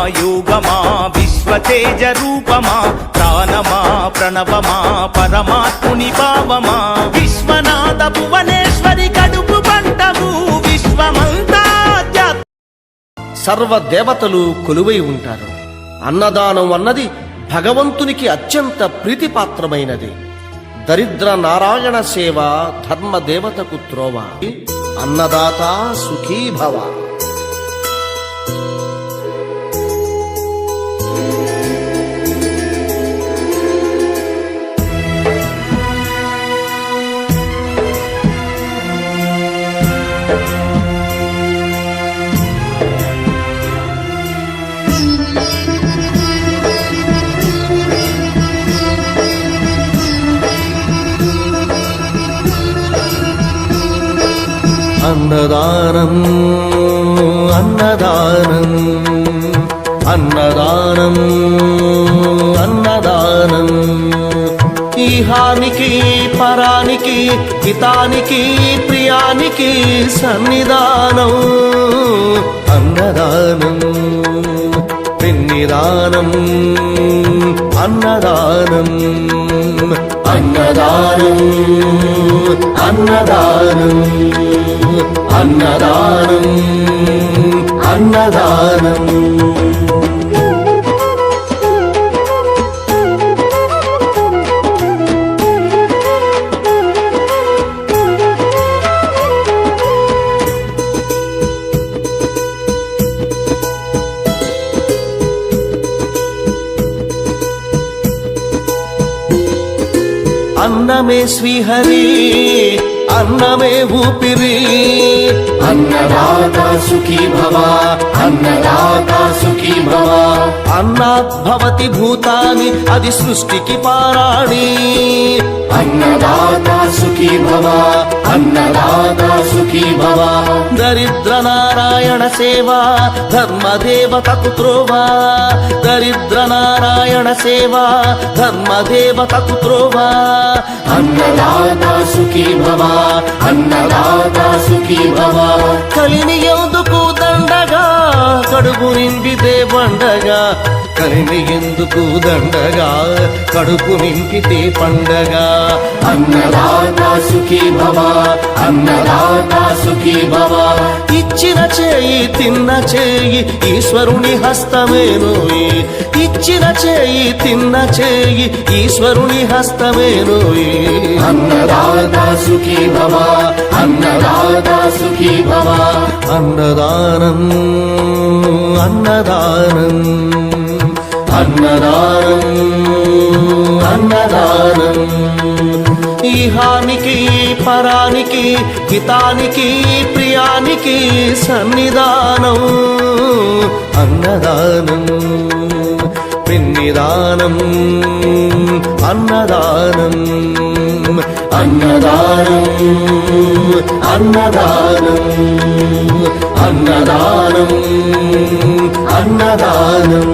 యోగమా విశ్వతేజ రూపమా ప్రాణమా ప్రణవమా పరమాత్ముని భావమా విశ్వనాథ భువనేశ్వరి కడుపు పంటము విశ్వమంతా సర్వ దేవతలు కొలువై ఉంటారు. అన్నదానం అన్నది భగవంతునికి అత్యంత ప్రీతిపాత్రమైనది. దరిద్ర నారాయణ సేవ ధర్మదేవతకు త్రోవ. అన్నదాత సుఖీ భవ. అన్నదానం అన్నదానం అన్నదానం అన్నదానం ఈహానికి పరానికి హితానికి ప్రియానికి సన్నిధానం. అన్నదానం పిన్నిదానం అన్నదానం అన్నదానం అన్నదానం అన్నదానం అన్నదానం. అన్నమే శ్రీహరి అన్నమే ఊపిరి. అన్నదాత సుఖీ భవ అన్నదాత సుఖీ భవ. అన్నాత్ భవతి భూతాని అది సృష్టికి పారాణి. అన్నదాత సుఖీ భవ అన్నదాత సుఖీ భవ. దరిద్ర నారాయణ సేవా ధర్మదేవతకు త్రోవా. దరిద్ర నారాయణ సేవా ధర్మదేవతకు త్రోవా. అన్నదాత సుఖీ భవ అన్నదాత సుఖీ భవ. కలిని ఎందుకు దండగా కడుపు నింపితే పండగా. కలిని ఎందుకు దండగా కడుపు నింపితే పండగ. అన్నదాత సుఖీ భవ అన్నదాత సుఖీ భవ. ఇచ్చిన చేయి తిన్న చేయి ఈశ్వరుని హస్తమేనోయి. ఇచ్చిన చేయి తిన్న చేయి ఈశ్వరుని హస్తమేనోయి. అన్నదాత సుఖీ భవ అన్నదాత సుఖీ భవ. అన్నదానం అన్నదానం అన్నదానం అన్నదానం ఈహానికి పరానికి హితానికి ప్రియానికి సన్నిధానం. అన్నదానం పిన్నిదానం అన్నదానం అన్నదానం అన్నదానం అన్నదానం అన్నదానం.